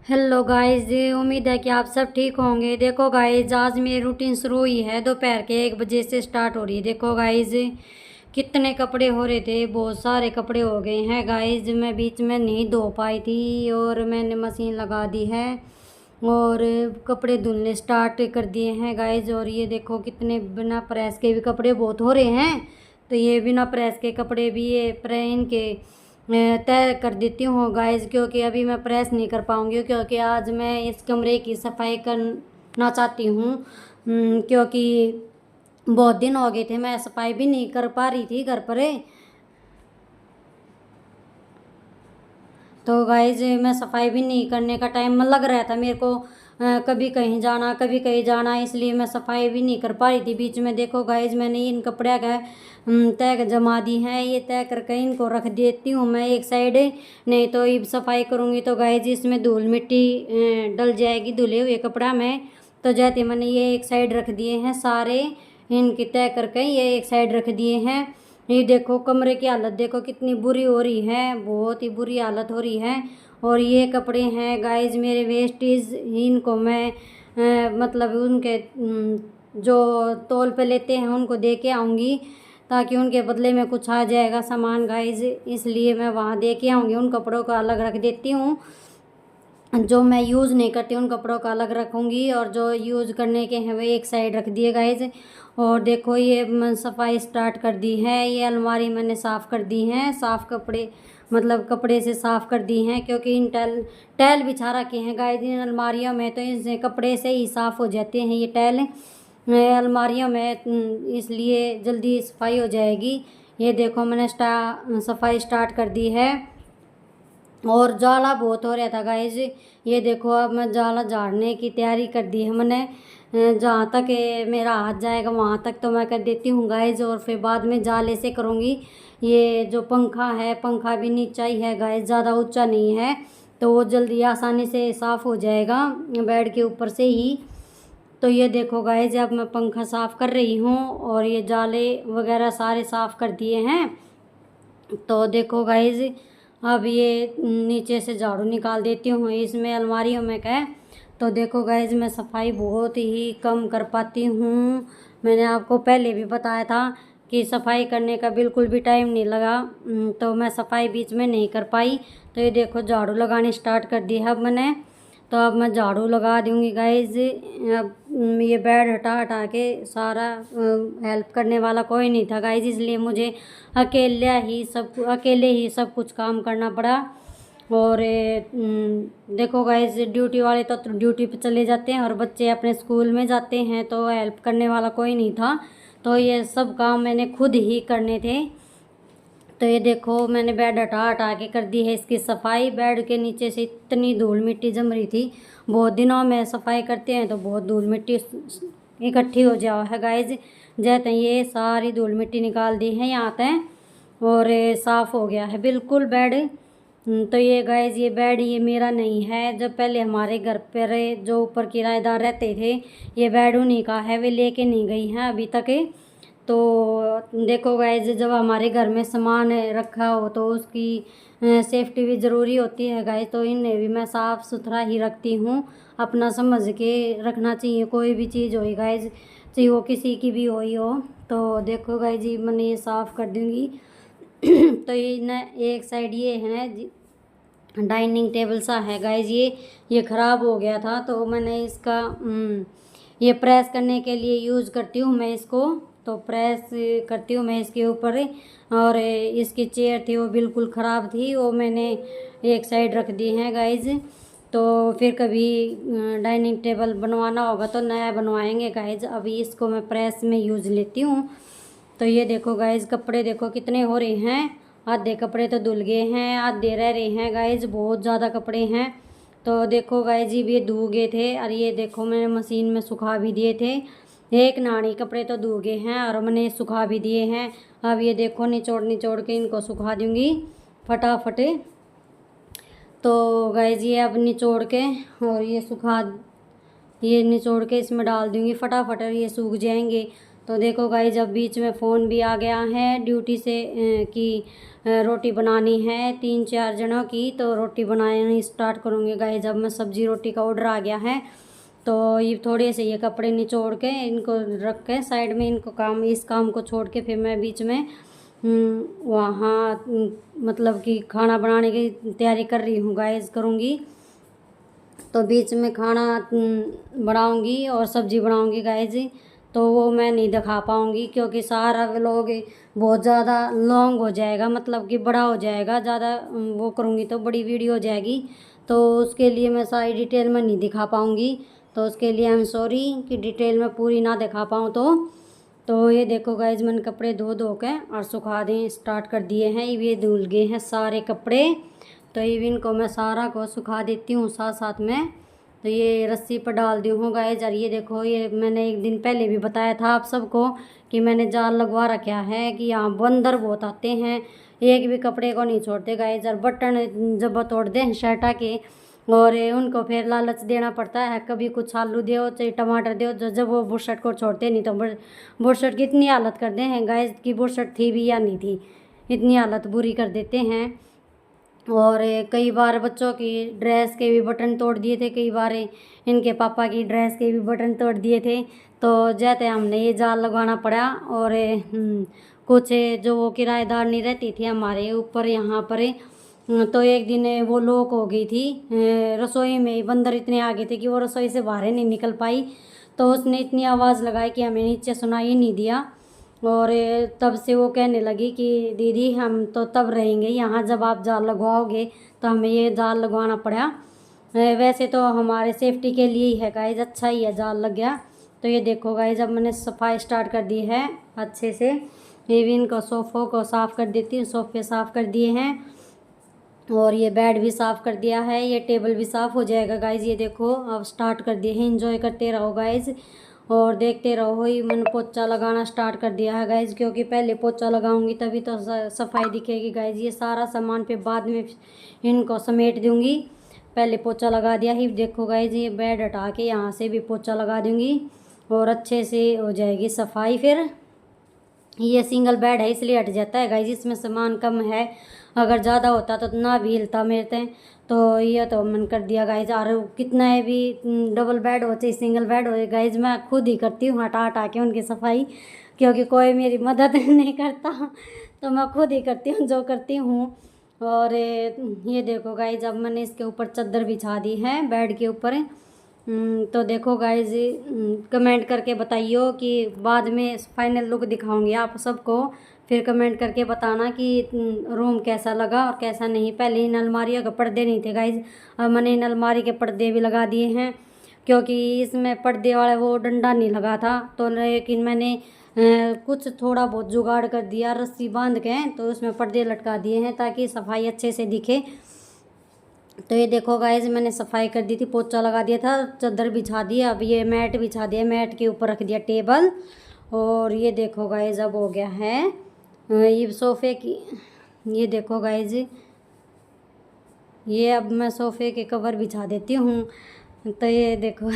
Hello guys, उम्मीद है कि आप सब ठीक होंगे। देखो गाइस, आज मेरी रूटीन शुरू हुई है दोपहर के 1 बजे से स्टार्ट हो रही है। देखो गाइस, कितने कपड़े हो रहे थे, बहुत सारे कपड़े हो गए हैं गाइस। मैं बीच में नहीं धो पाई थी और मैंने मशीन लगा दी है और कपड़े धुलने स्टार्ट कर दिए हैं गाइस। और ये देखो कितने बिना प्रेस के भी कपड़े बहुत हो रहे हैं। तो ये बिना प्रेस के कपड़े भी ये प्रेन के तय कर देती हूँ गाइस, क्योंकि अभी मैं प्रेस नहीं कर पाऊँगी, क्योंकि आज मैं इस कमरे की सफाई करना चाहती हूँ। क्योंकि बहुत दिन हो गए थे, मैं सफाई भी नहीं कर पा रही थी घर पर। तो गाइज मैं सफाई भी नहीं करने का टाइम लग रहा था मेरे को, कभी कहीं जाना कभी कहीं जाना, इसलिए मैं सफाई भी नहीं कर पा रही थी बीच में। देखो गाइज, मैंने इन कपड़े का तय जमा दी हैं, ये तय करके इनको रख देती हूँ मैं एक साइड। नहीं तो ये सफाई करूँगी तो गाइज इसमें धूल मिट्टी डल जाएगी धुले हुए कपड़ा में। तो जैसे मैंने ये एक साइड रख दिए हैं सारे, इनकी तय करके ये एक साइड रख दिए हैं। ये देखो कमरे की हालत देखो कितनी बुरी हो रही है, बहुत ही बुरी हालत हो रही है। और ये कपड़े हैं गाइज मेरे वेस्टीज, इनको मैं मतलब उनके जो तौल पे लेते हैं उनको दे के आऊँगी, ताकि उनके बदले में कुछ आ जाएगा सामान गाइज, इसलिए मैं वहाँ दे के आऊँगी। उन कपड़ों को अलग रख देती हूँ, जो मैं यूज़ नहीं करती उन कपड़ों का अलग रखूँगी और जो यूज़ करने के हैं वे एक साइड रख दिए गाइज। और देखो ये सफाई स्टार्ट कर दी है, ये अलमारी मैंने साफ़ कर दी हैं, साफ़ कपड़े मतलब कपड़े से साफ़ कर दी हैं, क्योंकि इन टैल बिछा रखे हैं गाइज इन अलमारियों में, तो इनसे कपड़े से ही साफ़ हो जाते हैं ये टैल अलमारियों में, इसलिए जल्दी सफाई हो जाएगी। ये देखो मैंने सफाई स्टार्ट कर दी है। और जाला बहुत हो रहा था गाइज, ये देखो अब मैं जाला झाड़ने की तैयारी कर दी है मैंने। जहाँ तक मेरा हाथ जाएगा वहाँ तक तो मैं कर देती हूँ गाइज, और फिर बाद में जाले से करूँगी। ये जो पंखा है, पंखा भी नीचा ही है गाइज, ज़्यादा ऊंचा नहीं है, तो वो जल्दी आसानी से साफ़ हो जाएगा बेड के ऊपर से ही। तो ये देखो गाइज, अब मैं पंखा साफ़ कर रही हूँ और ये जाले वगैरह सारे साफ़ कर दिए हैं। तो देखो गाइज, अब ये नीचे से झाड़ू निकाल देती हूँ इसमें अलमारियों में क्या। तो देखो गाइज, मैं सफाई बहुत ही कम कर पाती हूँ। मैंने आपको पहले भी बताया था कि सफाई करने का बिल्कुल भी टाइम नहीं लगा, तो मैं सफाई बीच में नहीं कर पाई। तो ये देखो झाड़ू लगानी स्टार्ट कर दी है अब मैंने, तो अब मैं झाड़ू लगा दूँगी गाइज। अब ये बेड हटा हटा के सारा हेल्प करने वाला कोई नहीं था गाइज, इसलिए मुझे अकेले ही सब कुछ काम करना पड़ा। और देखो गाइज, ड्यूटी वाले तो ड्यूटी पे चले जाते हैं और बच्चे अपने स्कूल में जाते हैं, तो हेल्प करने वाला कोई नहीं था, तो ये सब काम मैंने खुद ही करने थे। तो ये देखो मैंने बेड हटा हटा के कर दी है इसकी सफाई। बेड के नीचे से इतनी धूल मिट्टी जम रही थी, बहुत दिनों में सफाई करते हैं तो बहुत धूल मिट्टी इकट्ठी हो जाओ है गाइज। जैसे ये सारी धूल मिट्टी निकाल दी है यहाँ तक और साफ़ हो गया है बिल्कुल बेड। तो ये गाइज, ये बेड ये मेरा नहीं है, जब पहले हमारे घर पर जो ऊपर किराएदार रहते थे ये बेड उन्हीं का है, वे लेके नहीं गई हैं अभी तक। तो देखो गाइज, जब हमारे घर में सामान रखा हो तो उसकी सेफ्टी भी ज़रूरी होती है गाइज, तो इन्हें भी मैं साफ़ सुथरा ही रखती हूँ, अपना समझ के रखना चाहिए कोई भी चीज़ हो गाइज, चाहे वो किसी की भी हो। तो देखो गाइज जी, मैंने ये साफ़ कर दूँगी। तो ये न एक साइड ये है डाइनिंग टेबल सा है गाइज, ये ख़राब हो गया था, तो मैंने इसका ये प्रेस करने के लिए यूज़ करती हूँ मैं इसको, तो प्रेस करती हूँ मैं इसके ऊपर। और इसकी चेयर थी वो बिल्कुल ख़राब थी, वो मैंने एक साइड रख दी है गाइज। तो फिर कभी डाइनिंग टेबल बनवाना होगा तो नया बनवाएंगे गाइज, अभी इसको मैं प्रेस में यूज़ लेती हूँ। तो ये देखो गाइज, कपड़े देखो कितने हो रहे हैं, आधे कपड़े तो धुल गए हैं, आधे रह रहे हैं गाइज, बहुत ज़्यादा कपड़े हैं। तो देखो गाइज, ये धो गए थे और ये देखो मैंने मशीन में सुखा भी दिए थे, एक नाड़ी कपड़े तो धो गए हैं और मैंने सुखा भी दिए हैं। अब ये देखो निचोड़ निचोड़ के इनको सुखा दूँगी फटाफट। तो गाइज, ये अब निचोड़ के और ये निचोड़ के इसमें डाल दूँगी फटाफट और ये सूख जाएंगे। तो देखो गाइज अब बीच में फ़ोन भी आ गया है ड्यूटी से कि रोटी बनानी है 3-4 जनों की, तो रोटी बनानी स्टार्ट करूँगी गाइज। अब मैं सब्ज़ी रोटी का ऑर्डर आ गया है, तो ये थोड़े से ये कपड़े निचोड़ के इनको रख के साइड में, इनको इस काम को छोड़ के फिर मैं बीच में वहाँ मतलब कि खाना बनाने की तैयारी कर रही हूँ गाइज, करूँगी। तो बीच में खाना बनाऊँगी और सब्ज़ी बनाऊँगी गाइज, तो वो मैं नहीं दिखा पाऊँगी क्योंकि सारा व्लॉग बहुत ज़्यादा लॉन्ग हो जाएगा, मतलब कि बड़ा हो जाएगा, ज़्यादा वो करूँगी तो बड़ी वीडियो हो जाएगी, तो उसके लिए मैं सारी डिटेल में नहीं दिखा पाऊँगी। तो उसके लिए आई एम सॉरी कि डिटेल में पूरी ना दिखा पाऊँ। तो ये देखो गाइज मैंने कपड़े धो के और सुखा दें स्टार्ट कर दिए हैं। ये धुल गए हैं सारे कपड़े, तो ये इनको मैं सारा को सुखा देती हूँ साथ साथ में। तो ये रस्सी पर डाल दी हूँ गाइज। और ये देखो, ये मैंने एक दिन पहले भी बताया था आप सबको कि मैंने जाल लगवा रखा है कि यहाँ बंदर बहुत आते हैं, एक भी कपड़े को नहीं छोड़ते गाइज। और बटन जब तोड़ दें शर्टा के, और उनको फिर लालच देना पड़ता है, कभी कुछ आलू दो चाहे टमाटर दो, जो जब वो बुरशट को छोड़ते नहीं। तो बुरशट की इतनी हालत कर दे हैं गाइज की बुरशट थी भी या नहीं थी, इतनी हालत बुरी कर देते हैं। और कई बार बच्चों की ड्रेस के भी बटन तोड़ दिए थे, कई बार इनके पापा की ड्रेस के भी बटन तोड़ दिए थे। तो जैसे हमने ये जाल लगवाना पड़ा। और कुछ जो वो किराएदार नहीं रहती थी हमारे ऊपर यहाँ पर, तो एक दिन वो लॉक हो गई थी रसोई में, बंदर इतने आ गए थे कि वो रसोई से बाहर नहीं निकल पाई। तो उसने इतनी आवाज़ लगाई कि हमें नीचे सुनाई नहीं दिया। और तब से वो कहने लगी कि दीदी हम तो तब रहेंगे यहाँ जब आप जाल लगवाओगे, तो हमें ये जाल लगवाना पड़ा। वैसे तो हमारे सेफ्टी के लिए ही है गाइज, अच्छा ही है जाल लग गया। तो ये देखो गाइज अब मैंने सफाई स्टार्ट कर दी है अच्छे से। ये भी इनको सोफ़ों को साफ़ कर देती हूँ, सोफ़े साफ़ कर दिए हैं और ये बेड भी साफ़ कर दिया है, ये टेबल भी साफ़ हो जाएगा गाइज। ये देखो अब स्टार्ट कर दिए हैं, एंजॉय करते रहो गाइज और देखते रहो। ही मैंने पोछा लगाना स्टार्ट कर दिया है गाइज, क्योंकि पहले पोछा लगाऊंगी तभी तो सफाई दिखेगी गाइज। ये सारा सामान पे बाद में इनको समेट दूंगी, पहले पोछा लगा दिया ही। देखो गाइज ये बेड हटा के यहाँ से भी पोछा लगा दूंगी और अच्छे से हो जाएगी सफाई। फिर ये सिंगल बेड है इसलिए हट जाता है गाइज, इसमें सामान कम है, अगर ज़्यादा होता तो ना भी हिलता मेरे। तो ये तो मन कर दिया गाइज। और कितना है भी डबल बेड हो चाहे सिंगल बेड हो गाइज, मैं खुद ही करती हूँ हटा हटा के उनकी सफाई, क्योंकि कोई मेरी मदद नहीं करता, तो मैं खुद ही करती हूँ जो करती हूँ। और ये देखो गाइज अब मैंने इसके ऊपर चादर बिछा दी है बेड के ऊपर। तो देखो गाइज कमेंट करके बताइयो कि बाद में फाइनल लुक दिखाऊंगी आप सबको, फिर कमेंट करके बताना कि रूम कैसा लगा और कैसा नहीं। पहले इन अलमारियों के पर्दे नहीं थे गाइज, अब मैंने इन अलमारी के पर्दे भी लगा दिए हैं, क्योंकि इसमें पर्दे वाला वो डंडा नहीं लगा था। तो लेकिन मैंने कुछ थोड़ा बहुत जुगाड़ कर दिया, रस्सी बांध के तो उसमें पर्दे लटका दिए हैं ताकि सफाई अच्छे से दिखे। तो ये देखो गाइज मैंने सफाई कर दी थी, पोछा लगा दिया था, चादर बिछा दी, अब ये मैट बिछा दिया, मैट के ऊपर रख दिया टेबल। और ये देखो गाइज अब हो गया है ये सोफ़े की, ये देखो गाइज ये अब मैं सोफ़े के कवर बिछा देती हूँ। तो ये देखो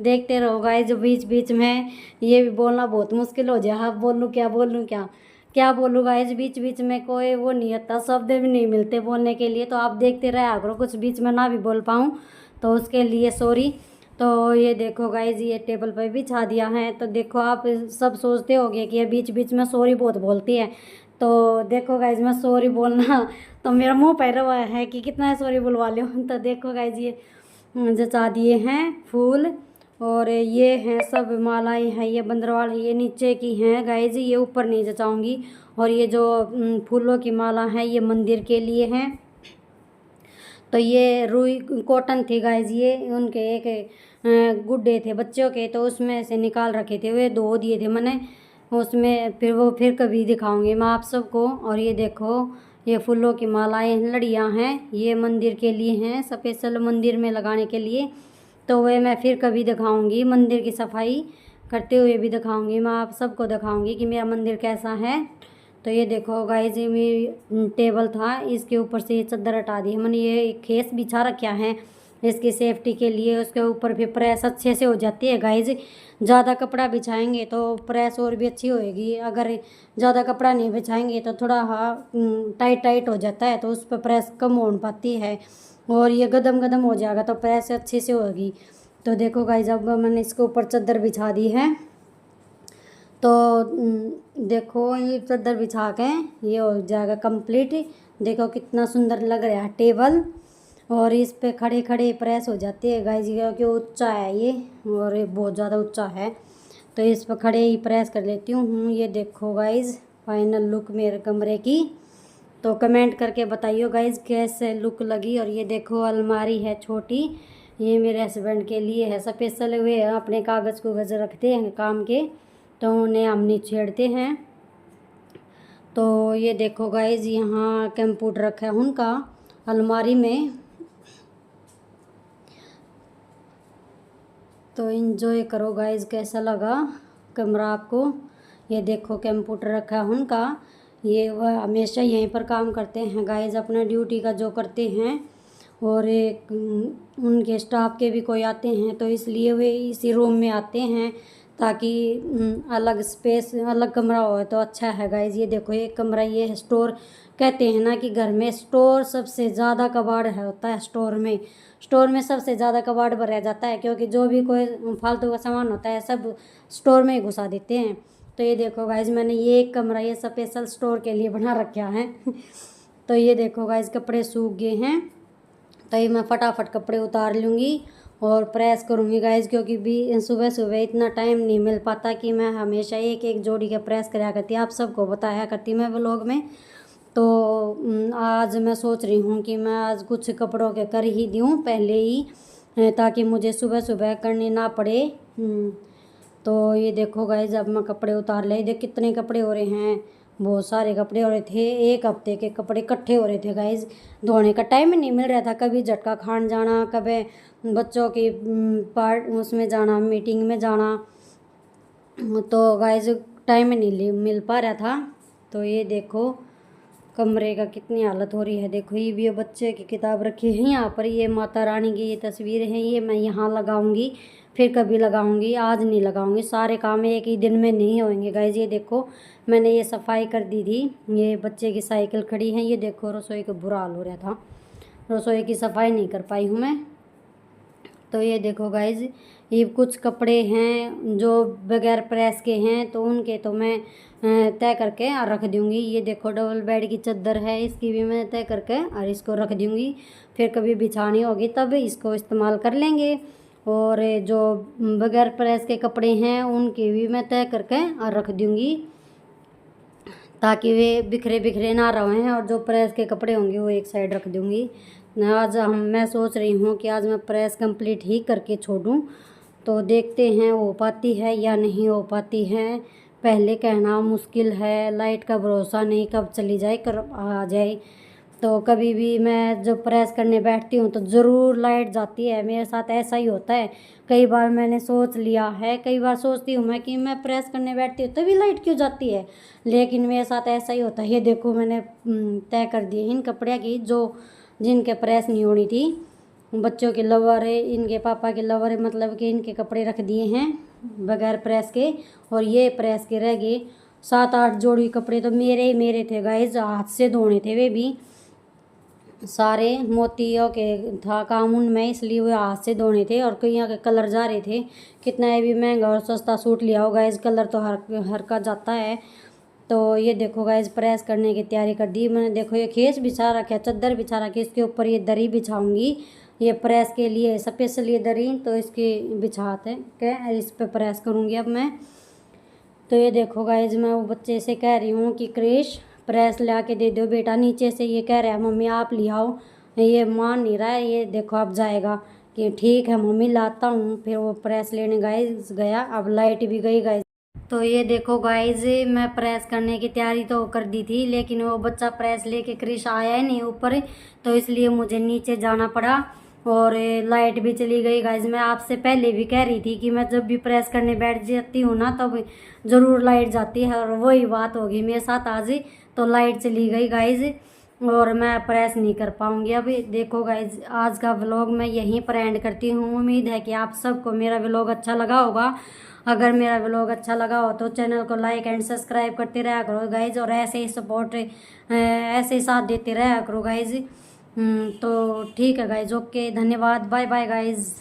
देखते रहो गाइज, बीच बीच में ये भी बोलना बहुत मुश्किल हो जाए, अब बोलूँ क्या बोलूँ गाइज, बीच बीच में कोई वो नहीं आता, शब्द भी नहीं मिलते बोलने के लिए। तो आप देखते रहे करो, कुछ बीच में ना भी बोल पाऊँ तो उसके लिए सॉरी। तो ये देखो गाइज ये टेबल पर बिछा दिया है। तो देखो आप सब सोचते होगे कि ये बीच बीच में सॉरी बहुत बोलती है, तो देखो गाइज मैं सॉरी बोलना तो मेरा मुँह पर हुआ है कि कितना सॉरी बुलवा लो। तो देखो गाइज ये जचा दिए हैं फूल, और ये हैं सब मालाएं हैं, ये बंदरवाल है, ये नीचे की हैं गाइज, ये ऊपर नहीं जचाऊंगी। और ये जो फूलों की माला है ये मंदिर के लिए हैं। तो ये रुई कॉटन थी गाइज, ये उनके एक गुड्डे थे बच्चों के, तो उसमें से निकाल रखे थे, वे धो दिए थे मैंने उसमें, फिर कभी दिखाऊंगी मैं आप सबको। और ये देखो ये फूलों की मालाएं लड़ियाँ हैं, ये मंदिर के लिए हैं, स्पेशल मंदिर में लगाने के लिए। तो वे मैं फिर कभी दिखाऊंगी, मंदिर की सफाई करते हुए भी दिखाऊंगी, मैं आप सबको दिखाऊंगी कि मेरा मंदिर कैसा है। तो ये देखो गाइस ये मेरी टेबल था, इसके ऊपर से ये चादर हटा दी है मैंने, ये एक खेस बिछा रखा है इसकी सेफ्टी के लिए। उसके ऊपर भी प्रेस अच्छे से हो जाती है गाइज। ज़्यादा कपड़ा बिछाएंगे तो प्रेस और भी अच्छी होएगी, अगर ज़्यादा कपड़ा नहीं बिछाएंगे तो थोड़ा टाइट टाइट हो जाता है, तो उस पर प्रेस कम हो पाती है और ये गदम गदम हो जाएगा तो प्रेस अच्छे से होगी। तो देखो गाइज, अब मैंने इसके ऊपर चादर बिछा दी है। तो देखो ये चादर बिछा के ये हो जाएगा कंप्लीट। देखो कितना सुंदर लग रहा है टेबल, और इस पे खड़े खड़े प्रेस हो जाती है गाइज, क्योंकि ऊंचा है ये और ये बहुत ज़्यादा ऊंचा है, तो इस पर खड़े ही प्रेस कर लेती हूँ। ये देखो गाइज फाइनल लुक मेरे कमरे की। तो कमेंट करके बताइए गाइज कैसे लुक लगी। और ये देखो अलमारी है छोटी, ये मेरे हस्बैंड के लिए है स्पेशल। हुए अपने कागज़ कुगज़ रखते हैं काम के, तो उन्हें हम नहीं छेड़ते हैं। तो ये देखो गाइज यहाँ कंप्यूटर रखा है उनका अलमारी में, तो इन्जॉय करो गाइज कैसा लगा कमरा आपको। ये देखो कंप्यूटर रखा है उनका, ये वह हमेशा यहीं पर काम करते हैं गाइज, अपना ड्यूटी का जो करते हैं। और एक उनके स्टाफ के भी कोई आते हैं, तो इसलिए वे इसी रूम में आते हैं, ताकि अलग स्पेस अलग कमरा हो तो अच्छा है गाइज। ये देखो एक कमरा ये है स्टोर, कहते हैं ना कि घर में स्टोर सबसे ज़्यादा कबाड़ है होता है स्टोर में सबसे ज़्यादा कबाड़ भरा जाता है, क्योंकि जो भी कोई फालतू का सामान होता है सब स्टोर में ही घुसा देते हैं। तो ये देखो गाइज मैंने ये एक कमरा ये स्पेशल स्टोर के लिए बना रखा है। तो ये देखो गाइज कपड़े सूख गए हैं, तो ये मैं फटाफट कपड़े उतार लूँगी और प्रेस करूँगी गाइज, क्योंकि भी सुबह सुबह इतना टाइम नहीं मिल पाता कि मैं हमेशा एक एक जोड़ी का प्रेस कराया करती, आप सबको बताया करती मैं व्लॉग में। तो आज मैं सोच रही हूँ कि मैं आज कुछ कपड़ों के कर ही दूँ पहले ही, ताकि मुझे सुबह सुबह करनी ना पड़े। तो ये देखो गाइज अब मैं कपड़े उतार ले, देख कितने कपड़े हो रहे हैं, बहुत सारे कपड़े हो रहे थे, एक हफ्ते के कपड़े इकट्ठे हो रहे थे गाइज। धोने का टाइम नहीं मिल रहा था, कभी झटका खान जाना, कभी बच्चों की पार्ट उसमें जाना, मीटिंग में जाना, तो गाइज टाइम नहीं मिल पा रहा था। तो ये देखो कमरे का कितनी हालत हो रही है। देखो ये भी बच्चे की किताब रखी है यहाँ पर, ये माता रानी की ये तस्वीर है, ये मैं यहाँ लगाऊंगी, फिर कभी लगाऊंगी, आज नहीं लगाऊंगी। सारे काम एक ही दिन में नहीं होंगे गाइज। ये देखो मैंने ये सफाई कर दी थी, ये बच्चे की साइकिल खड़ी है। ये देखो रसोई का बुरा हाल हो रहा था, रसोई की सफाई नहीं कर पाई हूँ मैं। तो ये देखो गाइज ये कुछ कपड़े हैं जो बगैर प्रेस के हैं, तो उनके तो मैं तय करके रख दूँगी। ये देखो डबल बेड की चादर है, इसकी भी मैं तय करके और इसको रख दूँगी, फिर कभी बिछानी होगी तब इसको इस्तेमाल कर लेंगे। और जो बगैर प्रेस के कपड़े हैं उनकी भी मैं तय करके और रख दूँगी, ताकि वे बिखरे बिखरे ना रहें, और जो प्रेस के कपड़े होंगे वो एक साइड रख दूँगी। आज मैं सोच रही हूँ कि आज मैं प्रेस कंप्लीट ही करके छोड़ूँ, तो देखते हैं हो पाती है या नहीं हो पाती है। पहले कहना मुश्किल है, लाइट का भरोसा नहीं, कब चली जाए कब आ जाए। तो कभी भी मैं जब प्रेस करने बैठती हूँ तो ज़रूर लाइट जाती है, मेरे साथ ऐसा ही होता है। कई बार मैंने सोच लिया है, कई बार सोचती हूँ मैं कि मैं प्रेस करने बैठती हूँ तभी लाइट क्यों जाती है, लेकिन मेरे साथ ऐसा ही होता है। ये देखो मैंने तय कर दी इन कपड़े की जो जिनके प्रेस नहीं होनी थी, बच्चों के लवर है, इनके पापा के लवर है, मतलब कि इनके कपड़े रख दिए हैं बगैर प्रेस के, और ये प्रेस के रह गए 7-8 जोड़ी कपड़े तो मेरे थे गाइज, हाथ से धोने थे वे भी सारे, मोतियों के था काम उनमें, इसलिए वो हाथ से धोने थे। और कई के कलर जा रहे थे, कितना ये भी महंगा और सस्ता सूट लिया हो गाइज, कलर तो हर का जाता है। तो ये देखो गाइज प्रेस करने की तैयारी कर दी मैंने। देखो ये खींच बिछा रखा है, चादर बिछा रखी है, इसके ऊपर ये दरी बिछाऊंगी, ये प्रेस के लिए स्पेशल ये दरी, तो इसकी बिछाते के इस पे प्रेस करूँगी अब मैं। तो ये देखो गाइज मैं वो बच्चे से कह रही हूँ कि क्रिश प्रेस ला के दे दो बेटा, नीचे से ये कह रहा है मम्मी आप ले आओ, ये मान नहीं रहा है। ये देखो अब जाएगा कि ठीक है मम्मी लाता हूँ, फिर वो प्रेस लेने गाइज गया। अब लाइट भी गई गाइज। तो ये देखो गाइज मैं प्रेस करने की तैयारी तो कर दी थी, लेकिन वो बच्चा प्रेस लेके क्रिश आया ही नहीं ऊपर, तो इसलिए मुझे नीचे जाना पड़ा और लाइट भी चली गई गाइज। मैं आपसे पहले भी कह रही थी कि मैं जब भी प्रेस करने बैठ जाती हूँ ना तब ज़रूर लाइट जाती है, और वही बात होगी मेरे साथ आज, तो लाइट चली गई गाइज। और मैं प्रेस नहीं कर पाऊँगी। अभी देखो गाइज, आज का व्लॉग मैं यहीं पर एंड करती हूँ। उम्मीद है कि आप सबको मेरा व्लॉग अच्छा लगा होगा। अगर मेरा व्लॉग अच्छा लगा हो तो चैनल को लाइक एंड सब्सक्राइब करते रहा करो गाइज, और ऐसे ही सपोर्ट ऐसे ही साथ देते रहा करो गाइज। तो ठीक है गाइज, ओके, धन्यवाद, बाय बाय गाइज।